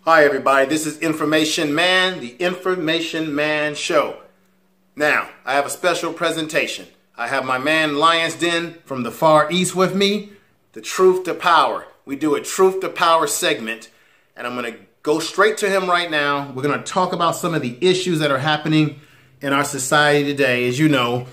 Hi everybody, this is Information Man, the Information Man Show. Now, I have a special presentation. I have my man Lion's Den from the Far East with me, the Truth to Power. We do a Truth to Power segment, and I'm going to go straight to him right now. We're going to talk about some of the issues that are happening in our society today. As you know,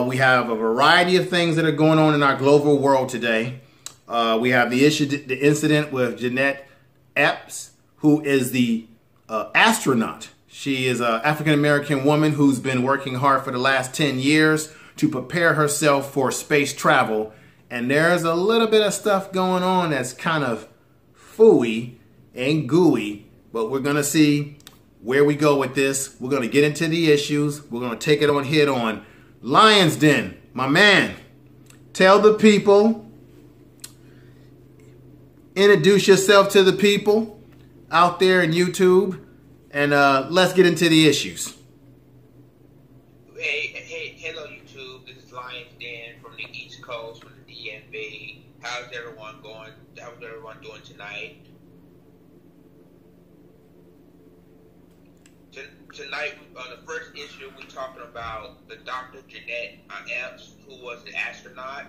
we have a variety of things that are going on in our global world today. We have the incident with Jeanette Epps, who is the astronaut. She is an African-American woman who's been working hard for the last 10 years to prepare herself for space travel. And there's a little bit of stuff going on that's kind of phooey and gooey, but we're going to see where we go with this. We're going to get into the issues. We're going to take it on head on. Lion's Den, my man, tell the people, introduce yourself to the people out there in YouTube, and let's get into the issues. Hello YouTube. This is Lion's Den from the East Coast, from the DMV. How's everyone going? How's everyone doing tonight? Tonight, on the first issue, we're talking about the Dr. Jeanette Epps, who was the astronaut.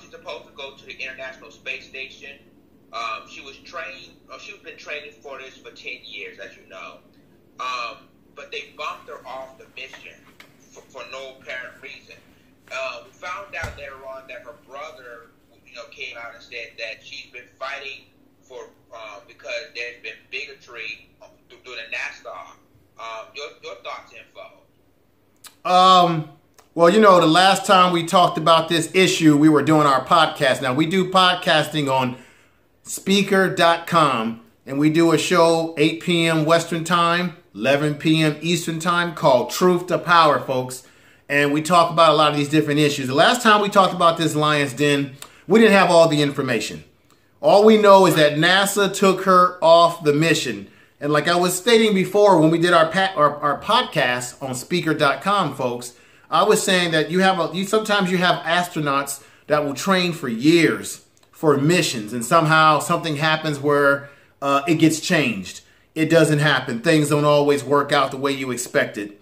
She's supposed to go to the International Space Station. She was trained, she's been training for this for 10 years, as you know. But they bumped her off the mission for no apparent reason. We found out later on that her brother, came out and said that she's been fighting for, because there's been bigotry through the NASA. Your thoughts, Info? Well, the last time we talked about this issue, we were doing our podcast. Now, we do podcasting on Speaker.com, and we do a show 8 p.m. Western Time, 11 p.m. Eastern Time, called Truth to Power, folks. And we talk about a lot of these different issues. The last time we talked about this Lion's Den, we didn't have all the information. All we know is that NASA took her off the mission. And like I was stating before, when we did our podcast on Speaker.com, folks, I was saying that sometimes you have astronauts that will train for years for missions, and somehow something happens where it gets changed. It doesn't happen. Things don't always work out the way you expected.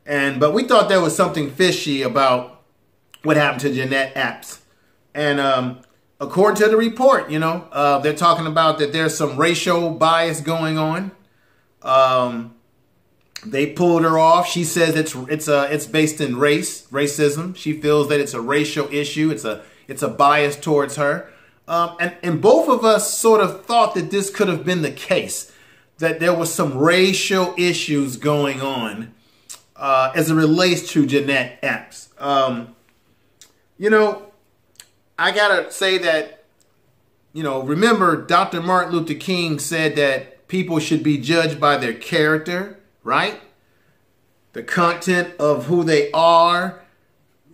But we thought there was something fishy about what happened to Jeanette Epps. And according to the report, they're talking about that there's some racial bias going on. They pulled her off. She says it's based in racism. She feels that it's a racial issue. It's a bias towards her. And both of us sort of thought that this could have been the case, that there was some racial issues going on as it relates to Jeanette Epps. I gotta say that, remember Dr. Martin Luther King said that people should be judged by their character, right? The content of who they are.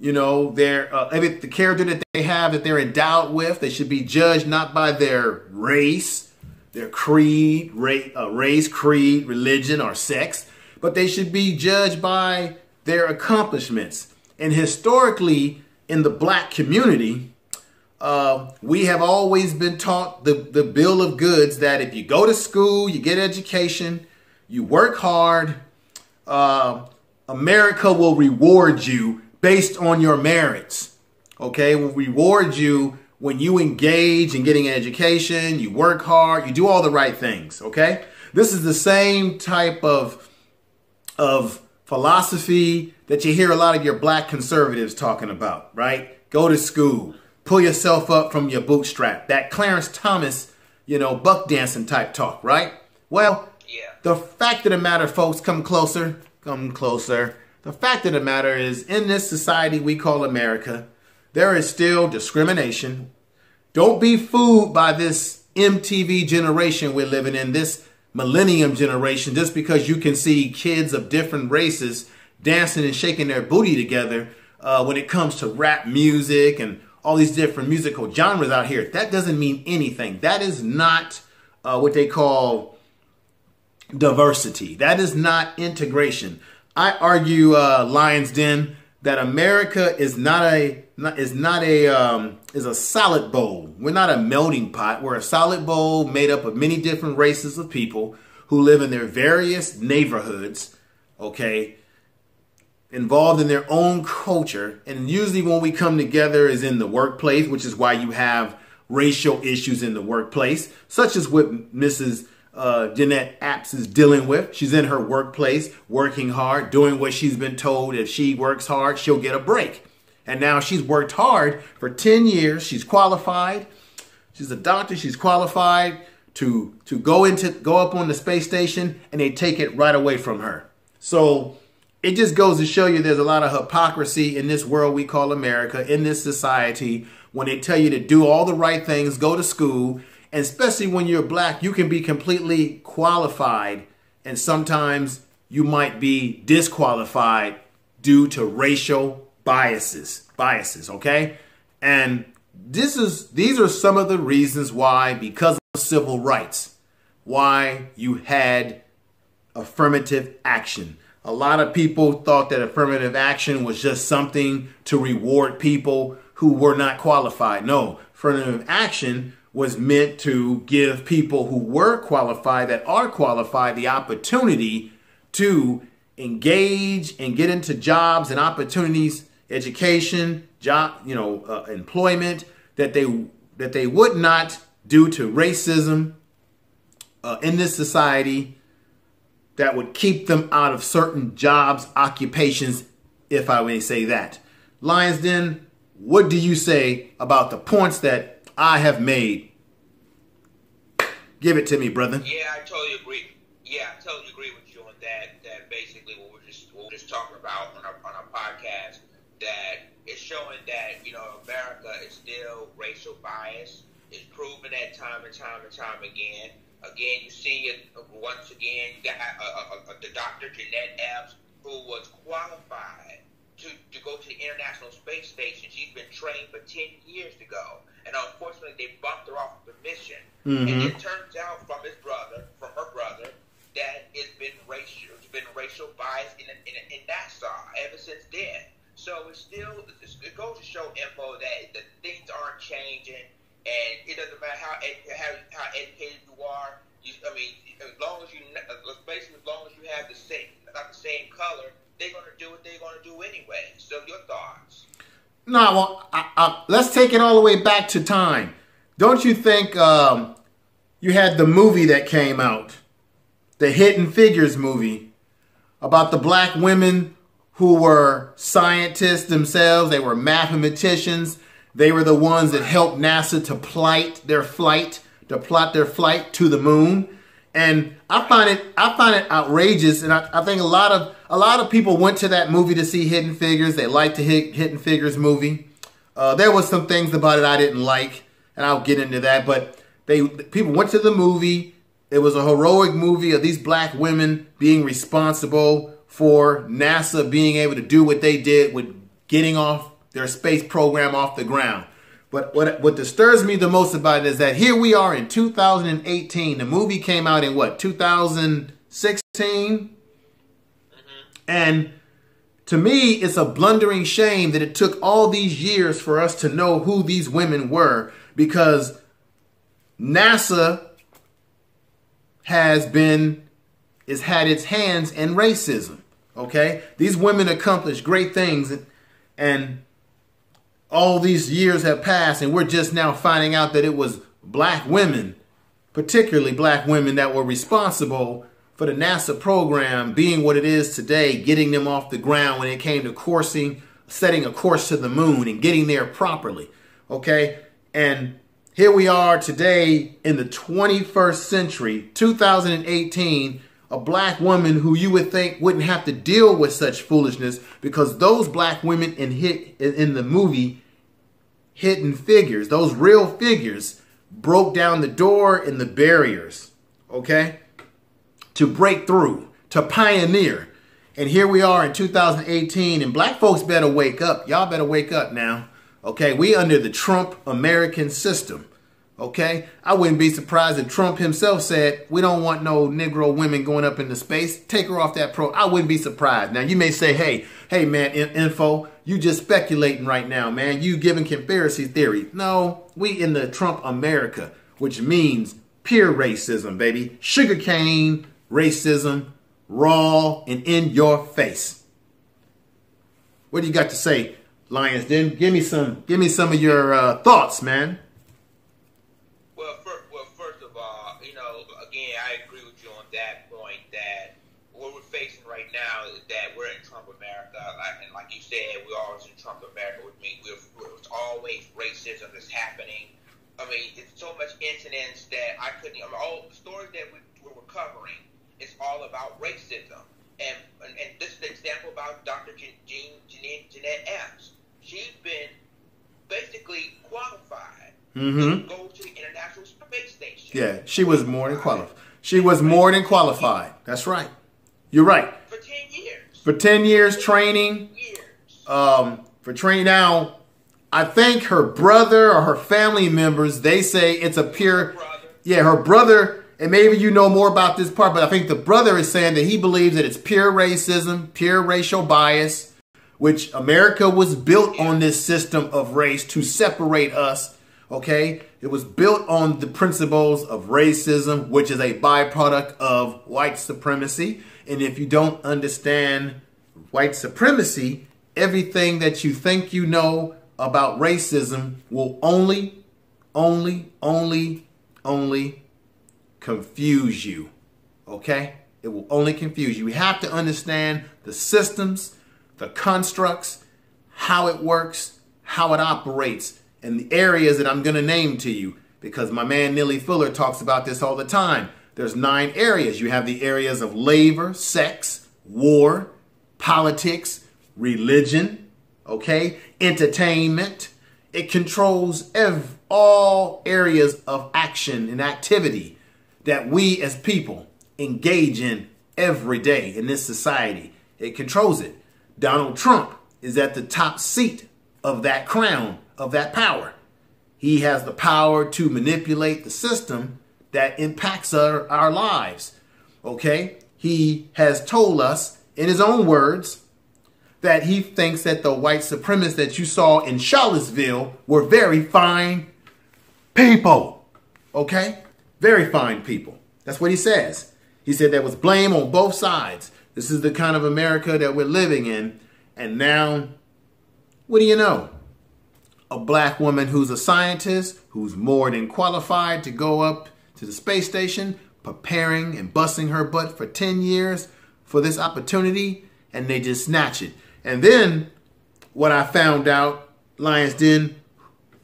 The character that they have, that they're endowed with, they should be judged not by their race, their creed, race, creed, religion, or sex, but they should be judged by their accomplishments. And historically, in the black community, we have always been taught the bill of goods that if you go to school, you get education, you work hard, America will reward you based on your merits, okay? Will reward you when you engage in getting an education, you work hard, you do all the right things, okay? This is the same type of philosophy that you hear a lot of your black conservatives talking about, right? Go to school, pull yourself up from your bootstrap. That Clarence Thomas, buck dancing type talk, right? Well, yeah. The fact of the matter, folks, come closer. The fact of the matter is, in this society we call America, there is still discrimination. Don't be fooled by this MTV generation we're living in, this millennium generation, just because you can see kids of different races dancing and shaking their booty together when it comes to rap music and all these different musical genres out here. That doesn't mean anything. That is not what they call diversity. That is not integration. I argue, Lion's Den, that America is a solid bowl. We're not a melting pot. We're a solid bowl made up of many different races of people who live in their various neighborhoods, okay, involved in their own culture. And usually when we come together is in the workplace, which is why you have racial issues in the workplace, such as what Mrs. Jeanette Epps is dealing with. She's in her workplace, working hard, doing what she's been told. If she works hard, she'll get a break. And now she's worked hard for 10 years. She's qualified. She's a doctor. She's qualified to go up on the space station, and they take it right away from her. So it just goes to show you there's a lot of hypocrisy in this world we call America, in this society, when they tell you to do all the right things, go to school, and especially when you're black, you can be completely qualified, and sometimes you might be disqualified due to racial biases, okay? And these are some of the reasons why, because of civil rights, why you had affirmative action. A lot of people thought that affirmative action was just something to reward people who were not qualified. No, affirmative action was meant to give people who were qualified, that are qualified, the opportunity to engage and get into jobs and opportunities, education, job, employment, that they would not, due to racism in this society, that would keep them out of certain jobs, occupations, if I may say that. Lions Den, what do you say about the points that I have made? Give it to me, brother. Yeah, I totally agree. Yeah, I totally agree with you on that. That basically what we're just talking about on our podcast, that it's showing that America is still racial bias. It's proven that time and time again. Again, you see it once again. You got the Dr. Jeanette Epps, who was qualified to go to the International Space Station. She's been trained for 10 years to go, and unfortunately, they bumped her off the mission. Mm-hmm. And it turns out from her brother, that it's been racial bias in NASA ever since then. So it goes to show info that the things aren't changing. And it doesn't matter how educated you are. As long as you have not the same color, they're going to do what they're going to do anyway. So your thoughts? No, well, let's take it all the way back to time. Don't you think you had the movie that came out, the Hidden Figures movie, about the black women who were scientists themselves? They were mathematicians. They were the ones that helped NASA to plot their flight to the moon. And I find it outrageous. And I think a lot of people went to that movie to see Hidden Figures. They liked the Hidden Figures movie. There was some things about it I didn't like, and I'll get into that. But people went to the movie. It was a heroic movie of these black women being responsible for NASA being able to do what they did with getting off their space program off the ground. But what disturbs me the most about it is that here we are in 2018. The movie came out in 2016? Mm-hmm. And to me, it's a blundering shame that it took all these years for us to know who these women were, because NASA has had its hands in racism. Okay? These women accomplished great things, and all these years have passed, and we're just now finding out that it was black women, particularly black women, that were responsible for the NASA program being what it is today, getting them off the ground when it came to setting a course to the moon and getting there properly. Okay? And here we are today in the 21st century, 2018, a black woman who you would think wouldn't have to deal with such foolishness, because those black women in the movie Hidden Figures, those real figures, broke down the door and the barriers, okay, to break through, to pioneer. And here we are in 2018, and black folks better wake up. Y'all better wake up now, okay? We under the Trump American system. Okay, I wouldn't be surprised if Trump himself said, we don't want no Negro women going up into space. Take her off that I wouldn't be surprised. Now, you may say, hey, man, info, you just speculating right now, man. You giving conspiracy theory. No, we in the Trump America, which means pure racism, baby. Sugarcane racism raw and in your face. What do you got to say, Lions Den? Give me some of your thoughts, man. Well, first of all, again, I agree with you on that point that what we're facing right now is that we're in Trump America, and like you said, we're always in Trump America. Which means it's always racism that's happening. I mean, it's so much incidents that I couldn't. I mean, all the stories that we're covering, it's all about racism. And this is the example about Dr. Jeanette Epps. She's been basically qualified to go to the International Space Station. Yeah, she was more than qualified. She was more than qualified. That's right. You're right. For 10 years. For 10 years training. For training. Now, I think her brother or her family members, they say it's a pure... Yeah, her brother, and maybe you know more about this part, but I think the brother is saying that he believes that it's pure racism, pure racial bias, which America was built on this system of race to separate us, okay? It was built on the principles of racism, which is a byproduct of white supremacy. And if you don't understand white supremacy, everything that you think you know about racism will only confuse you, okay? It will only confuse you. We have to understand the systems, the constructs, how it works, how it operates, and the areas that I'm going to name to you, because my man Neely Fuller talks about this all the time. There's 9 areas. You have the areas of labor, sex, war, politics, religion, okay, entertainment. It controls all areas of action and activity that we as people engage in every day in this society. It controls it. Donald Trump is at the top seat of that crown, of that power. He has the power to manipulate the system that impacts our lives. Okay? He has told us in his own words that he thinks that the white supremacists that you saw in Charlottesville were very fine people. Okay? Very fine people. That's what he says. He said there was blame on both sides. This is the kind of America that we're living in. And now, what do you know? A black woman who's a scientist, who's more than qualified to go up to the space station, preparing and busting her butt for 10 years for this opportunity, and they just snatch it. And then what I found out, Lions Den,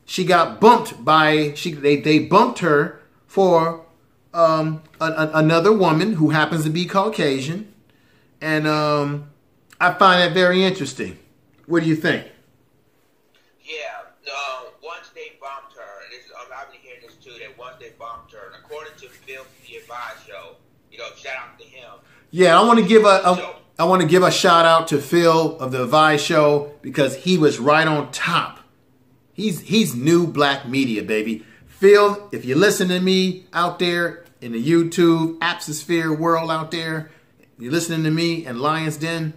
she got bumped by, they bumped her for another woman who happens to be Caucasian. And I find that very interesting. What do you think? Yeah, once they bumped her, I've been hearing this too, that once they bumped her, and according to Phil from the Advice Show, shout out to him. Yeah, I want to give a shout out to Phil of the Advice Show because he was right on top. He's new black media, baby. Phil, if you listen to me out there in the YouTube, Apsosphere world out there, you're listening to me and Lions Den,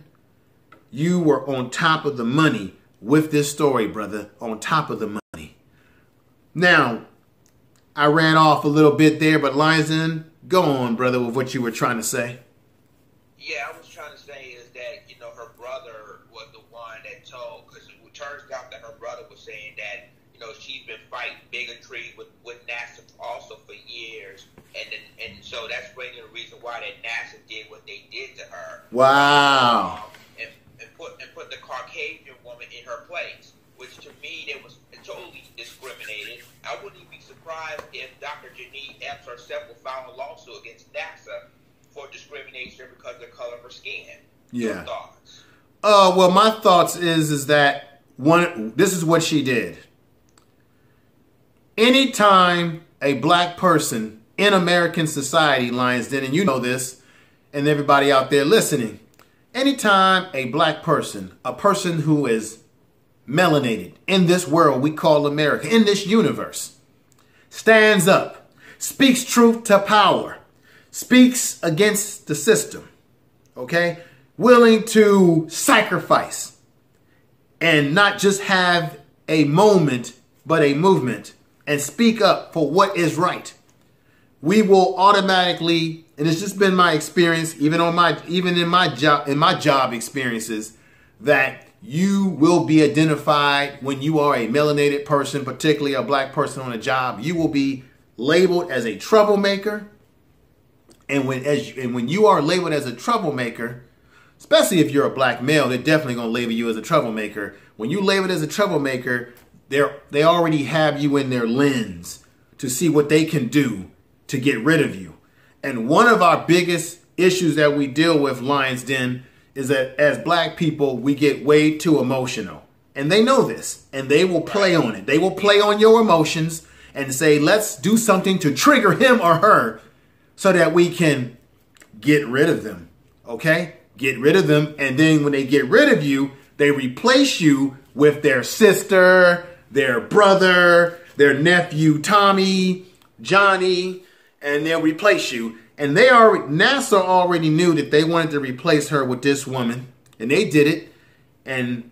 you were on top of the money with this story, brother. On top of the money. Now, I ran off a little bit there, but Lions Den, go on, brother, with what you were trying to say. Yeah, I was trying to say is that, her brother was the one that told, because it turns out that her brother was saying that, she's been fighting bigotry with NASA also for years. And so that's really the reason why that NASA did what they did to her. Wow. And put the Caucasian woman in her place, which to me, it was totally discriminated. I wouldn't even be surprised if Dr. Jeanette Epps herself will file a lawsuit against NASA for discrimination because of the color of her skin. Yeah. Your thoughts? Well, my thoughts is that this is what she did. Anytime a black person in American society, Lions Den, and you know this, and everybody out there listening, anytime a black person, a person who is melanated in this world we call America, in this universe, stands up, speaks truth to power, speaks against the system, okay? Willing to sacrifice and not just have a moment, but a movement and speak up for what is right. We will automatically and it's just been my experience, even in my job experiences, that you will be identified when you are a melanated person, particularly a black person on a job. You will be labeled as a troublemaker. And when you are labeled as a troublemaker, especially if you're a black male, they're definitely going to label you as a troublemaker. When you label as a troublemaker, they already have you in their lens to see what they can do to get rid of you. And one of our biggest issues that we deal with, Lions Den, is that as black people, we get way too emotional. And they know this, and they will play on it. They will play on your emotions and say, let's do something to trigger him or her so that we can get rid of them. Okay? Get rid of them. And then when they get rid of you, they replace you with their sister, their brother, their nephew, Tommy, Johnny, and they'll replace you. And NASA already knew that they wanted to replace her with this woman, and they did it. And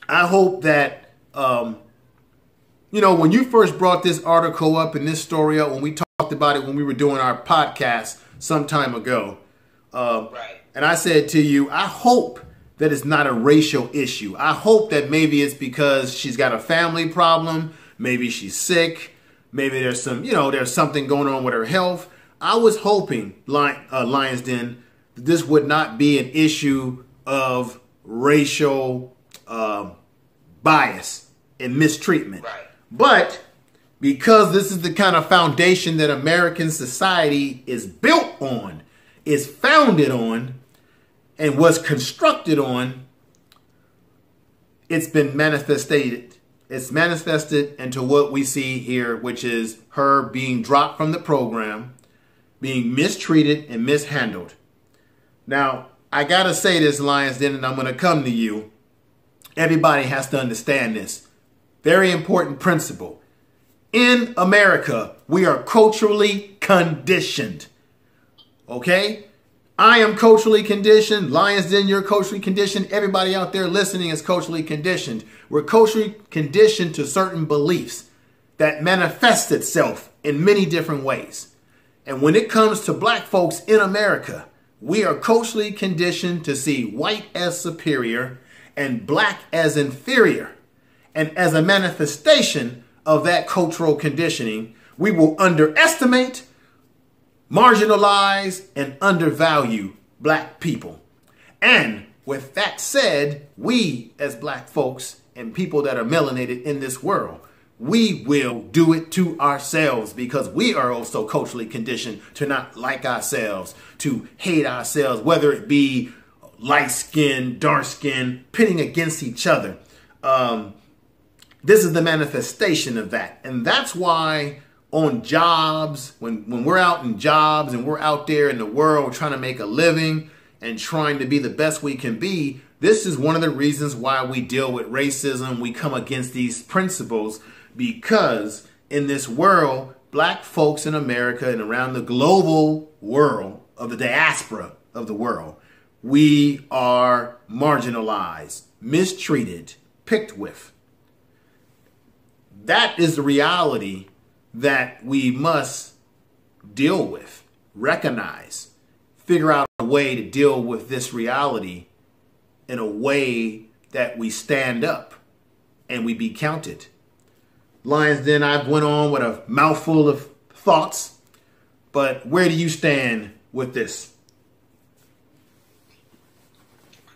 I hope that, when you first brought this article up and this story up, when we talked about it when we were doing our podcast some time ago, and I said to you, I hope that it's not a racial issue. I hope that maybe it's because she's got a family problem, maybe she's sick, maybe there's something going on with her health. I was hoping, Lions Den, that this would not be an issue of racial bias and mistreatment. Right. But because this is the kind of foundation that American society is built on, is founded on, and was constructed on, it's been manifested. It's manifested into what we see here, which is her being dropped from the program, being mistreated and mishandled. Now, I got to say this, Lions Den, and I'm going to come to you. Everybody has to understand this. Very important principle. In America, we are culturally conditioned. Okay? I am culturally conditioned. Lions Den, you're culturally conditioned. Everybody out there listening is culturally conditioned. We're culturally conditioned to certain beliefs that manifest itself in many different ways. And when it comes to black folks in America, we are culturally conditioned to see white as superior and black as inferior. And as a manifestation of that cultural conditioning, we will underestimate, marginalize, and undervalue black people. And with that said, we as black folks and people that are melanated in this world, we will do it to ourselves because we are also culturally conditioned to not like ourselves, to hate ourselves, whether it be light skin, dark skin, pitting against each other. This is the manifestation of that. And that's why on jobs, when we're out in jobs and we're out there in the world trying to make a living and trying to be the best we can be, this is one of the reasons why we deal with racism. We come against these principles because in this world, black folks in America and around the global world of the diaspora of the world, we are marginalized, mistreated, picked with. That is the reality that we must deal with, recognize, figure out a way to deal with this reality in a way that we stand up and we be counted. Lions Den, I've went on with a mouthful of thoughts, but where do you stand with this?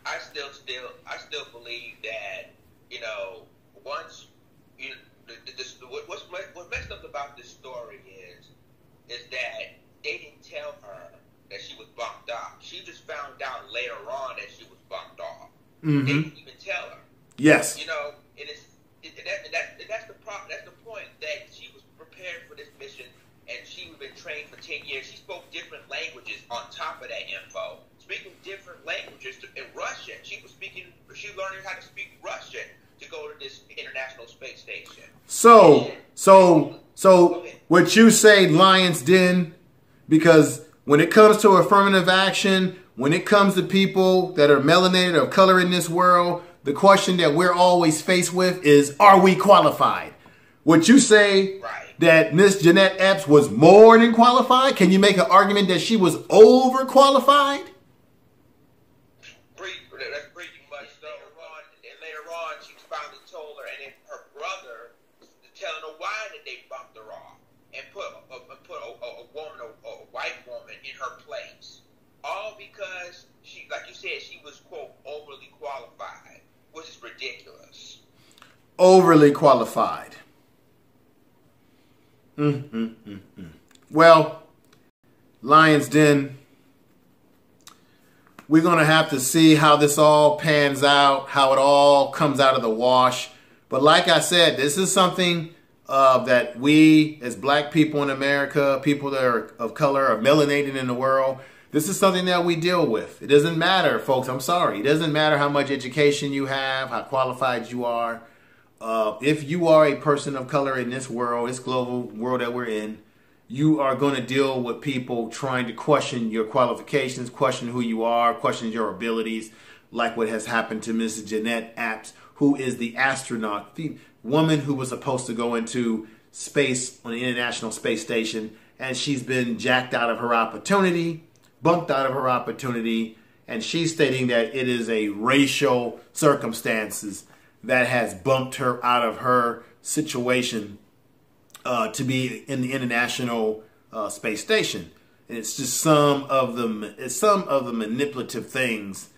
I still believe that, once what messed up about this story is that they didn't tell her that she was bumped off. She just found out later on that she was bumped off. Mm-hmm. They didn't even tell her. Yes. That's the problem. That's the point, that she was prepared for this mission and she had been trained for 10 years. She spoke different languages on top of that info. Speaking different languages in Russian. She learning how to speak Russian to go to this International Space Station. So what you say, Lions Den, because when it comes to affirmative action, when it comes to people that are melanated or color in this world, the question that we're always faced with is, are we qualified? What you say, right, that Miss Jeanette Epps was more than qualified? Can you make an argument that she was overqualified? That's pretty much so. And later on, she finally told her, and then her brother telling her why that they bumped her off and put a woman, a white woman, in her place. All because she, like you said, she was, quote, overly qualified, which is ridiculous. Overly qualified. Well, Lion's Den, we're going to have to see how this all pans out, how it all comes out of the wash. But like I said, this is something that we as black people in America, people that are of color, are melanated in the world, this is something that we deal with. It doesn't matter, folks. I'm sorry. It doesn't matter how much education you have, how qualified you are. If you are a person of color in this world, this global world that we're in, you are going to deal with people trying to question your qualifications, question who you are, question your abilities, like what has happened to Mrs. Jeanette Epps, who is the astronaut, the woman who was supposed to go into space on the International Space Station, and she's been jacked out of her opportunity, bumped out of her opportunity, and she's stating that it is a racial circumstances that has bumped her out of her situation to be in the International Space Station. And it's just some of the manipulative things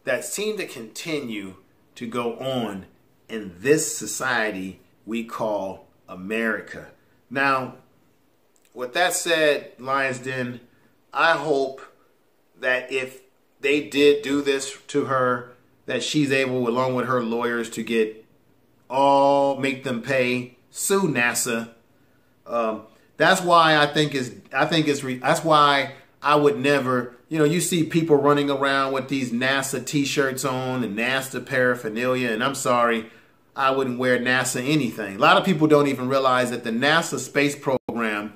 that seem to continue to go on in this society we call America. Now, with that said, Lion's Den, I hope that if they did do this to her, that she's able, along with her lawyers, to make them pay, sue NASA. That's why that's why I would never, you see people running around with these NASA t-shirts on and NASA paraphernalia, and I'm sorry, I wouldn't wear NASA anything. A lot of people don't even realize that the NASA space program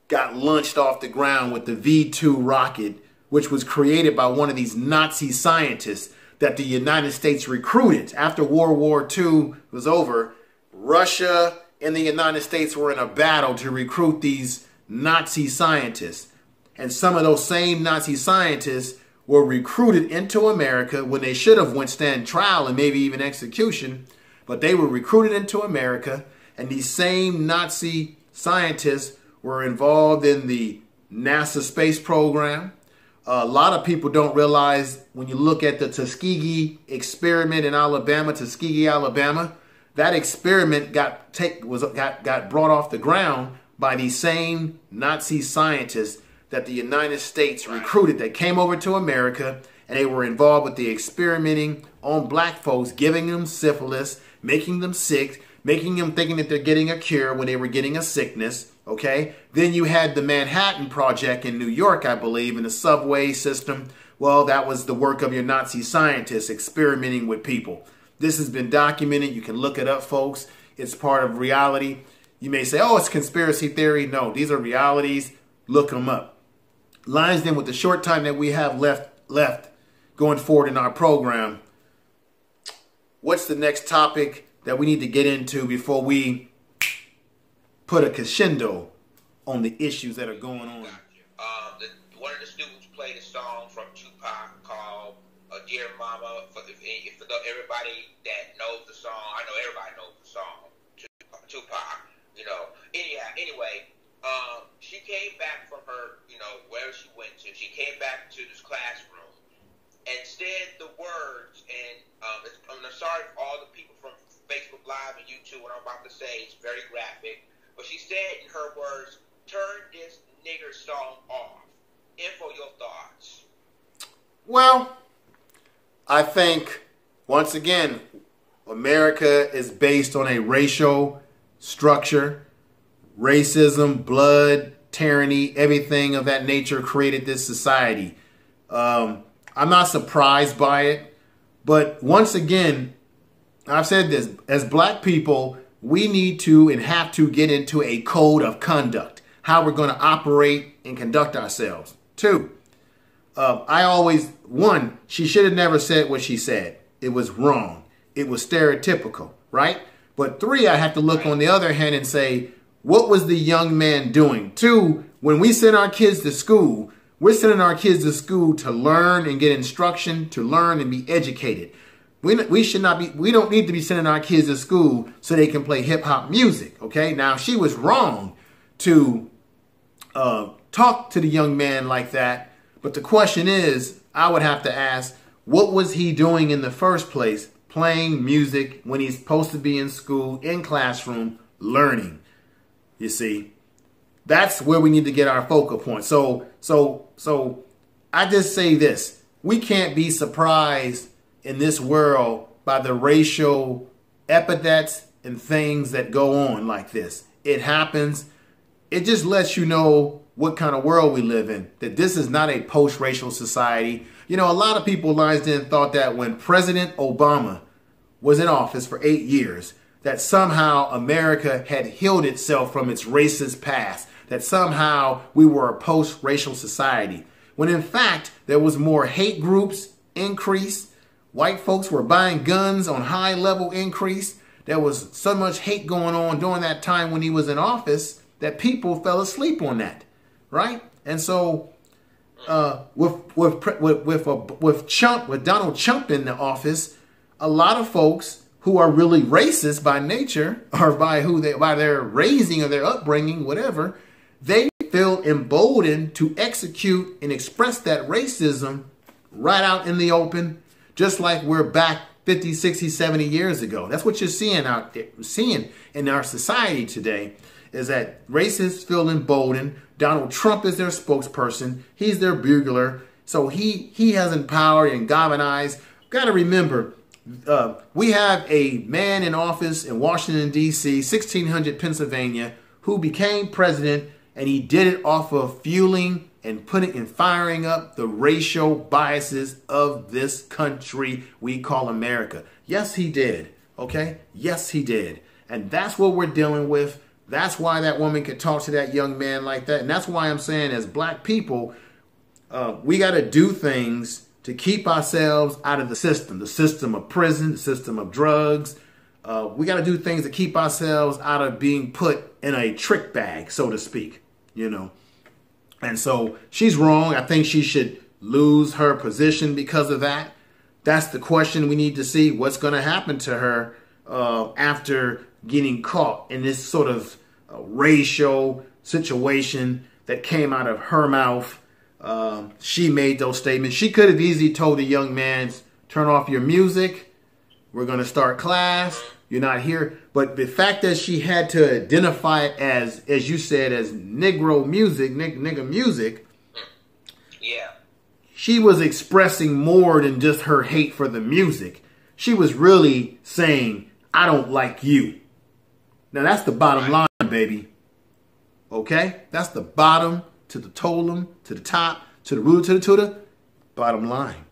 got launched off the ground with the V2 rocket, which was created by one of these Nazi scientists that the United States recruited. After World War II was over, Russia and the United States were in a battle to recruit these Nazi scientists. And some of those same Nazi scientists were recruited into America when they should have went stand trial and maybe even execution. But they were recruited into America, and these same Nazi scientists were involved in the NASA space program. A lot of people don't realize when you look at the Tuskegee experiment in Alabama, Tuskegee, Alabama, that experiment got brought off the ground by these same Nazi scientists that the United States recruited, that came over to America, and they were involved with the experimenting on black folks, giving them syphilis, making them sick, making them thinking that they're getting a cure when they were getting a sickness. Okay, then you had the Manhattan Project in New York, I believe, in the subway system. Well, that was the work of your Nazi scientists experimenting with people. This has been documented. You can look it up, folks. It's part of reality. You may say, oh, it's conspiracy theory. No, these are realities. Look them up. Lion's Den, with the short time that we have left going forward in our program, what's the next topic that we need to get into before we put a crescendo on the issues that are going on? One of the students played a song from Tupac called Dear Mama. For everybody that knows the song, I know everybody knows the song, Tupac, Anyway, she came back from her, wherever she went to. She came back to this classroom and said the words, and I'm sorry for all the people from Facebook Live and YouTube, what I'm about to say is very graphic. But she said in her words, turn this nigger song off. Info your thoughts. Well, I think, once again, America is based on a racial structure. Racism, blood, tyranny, everything of that nature created this society. I'm not surprised by it. But once again, I've said this, as black people, we need to and have to get into a code of conduct, how we're going to operate and conduct ourselves. 2, she should have never said what she said. It was wrong. It was stereotypical, right? But 3, I have to look on the other hand and say, what was the young man doing? Two, when we send our kids to school, we're sending our kids to school to learn and get instruction, to learn and be educated. We should not be, we don't need to be sending our kids to school so they can play hip hop music. Okay. Now she was wrong to talk to the young man like that. But the question is, I would have to ask, what was he doing in the first place, playing music when he's supposed to be in school, in classroom, learning? You see, that's where we need to get our focal point. So I just say this. We can't be surprised in this world by the racial epithets and things that go on like this. It happens. It just lets you know what kind of world we live in, that this is not a post-racial society. You know, a lot of people, Lions Den, thought that when President Obama was in office for 8 years, that somehow America had healed itself from its racist past, that somehow we were a post-racial society. When in fact, there was more hate groups increased. White folks were buying guns on high level increase. There was so much hate going on during that time when he was in office that people fell asleep on that, right? And so with Donald Trump in the office, a lot of folks who are really racist by nature or by their raising or their upbringing, whatever, they feel emboldened to execute and express that racism right out in the open, just like we're back 50, 60, 70 years ago. That's what you're seeing out there, seeing in our society today, is that racists feel emboldened. Donald Trump is their spokesperson. He's their bugler. So he has empowered and galvanized. Got to remember, we have a man in office in Washington, D.C., 1600 Pennsylvania, who became president, and he did it off of fueling and putting and firing up the racial biases of this country we call America. Yes, he did. Okay? Yes, he did. And that's what we're dealing with. That's why that woman could talk to that young man like that. And that's why I'm saying, as black people, we got to do things to keep ourselves out of the system of prison, the system of drugs. We got to do things to keep ourselves out of being put in a trick bag, so to speak, you know. And so she's wrong. I think she should lose her position because of that. That's the question we need to see. What's going to happen to her after getting caught in this sort of racial situation that came out of her mouth. She made those statements. She could have easily told the young man, turn off your music. We're going to start class. You're not here. But the fact that she had to identify it as you said, as Negro music, nigga music. Yeah. She was expressing more than just her hate for the music. She was really saying, I don't like you. Now that's the bottom line, baby. Okay? That's the bottom to the totem, to the top, to the root, to the bottom line.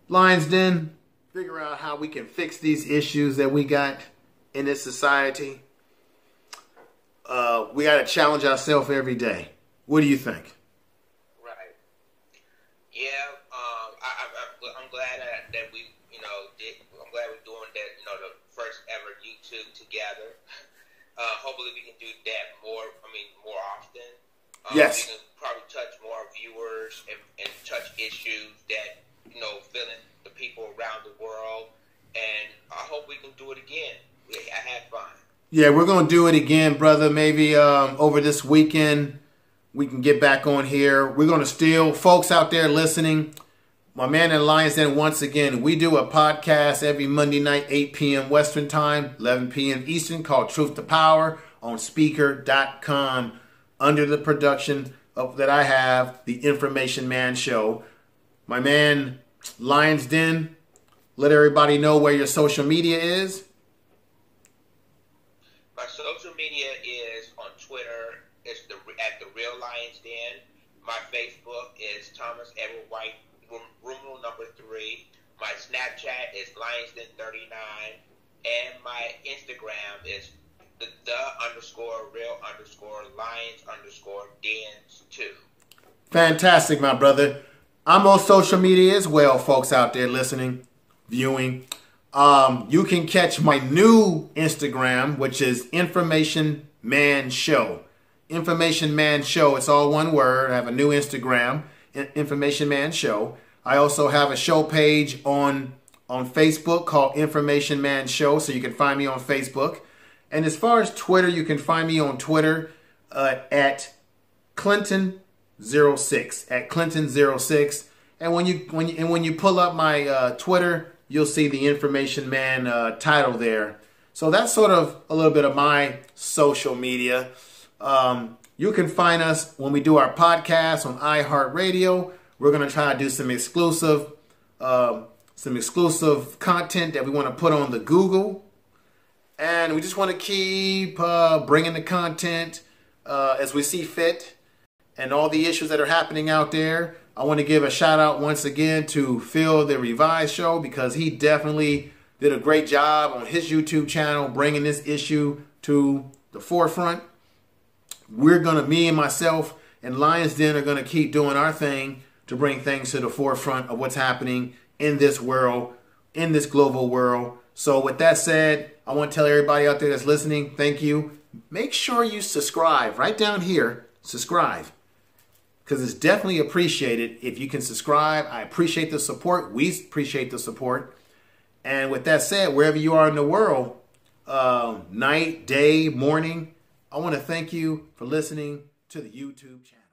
Lions Den, figure out how we can fix these issues that we got in this society. We got to challenge ourselves every day. What do you think? Right. Yeah. I'm glad that we, I'm glad we're doing that. The first ever YouTube together. Hopefully we can do that more often. Yes. We can probably touch more viewers and touch issues that, feeling the people around the world. And I hope we can do it again. I had fun. Yeah, we're going to do it again, brother. Maybe over this weekend we can get back on here. We're going to steal folks out there listening. My man in Lions Den, once again, we do a podcast every Monday night, 8 p.m. Western Time, 11 p.m. Eastern, called Truth to Power on Speaker.com under the production that I have, the Information Man Show. My man, Lions Den, let everybody know where your social media is. My social media is on Twitter. It's at the Real Lions Den. My Facebook is Thomas Edward White, Rule number 3. My Snapchat is LionsDen39, and my Instagram is the _real_Lions_Dens2. Fantastic, my brother. I'm on social media as well, folks out there listening, viewing. You can catch my new Instagram, which is Information Man Show. Information Man Show. It's all one word. I have a new Instagram, Information Man Show. I also have a show page on Facebook called Information Man Show, so you can find me on Facebook. And as far as Twitter, you can find me on Twitter at Clinton06, at Clinton06. And when you pull up my Twitter, you'll see the Information Man title there. So that's sort of a little bit of my social media. You can find us when we do our podcast on iHeartRadio. We're going to try to do some exclusive content that we want to put on the Google. And we just want to keep bringing the content as we see fit, and all the issues that are happening out there. I want to give a shout out once again to Phil the Revised Show, because he definitely did a great job on his YouTube channel bringing this issue to the forefront. Me and myself and Lions Den are going to keep doing our thing to bring things to the forefront of what's happening in this world, in this global world. So with that said, I want to tell everybody out there that's listening, thank you. Make sure you subscribe right down here. Subscribe, because it's definitely appreciated if you can subscribe. I appreciate the support. We appreciate the support. And with that said, wherever you are in the world, night, day, morning, I want to thank you for listening to the YouTube channel.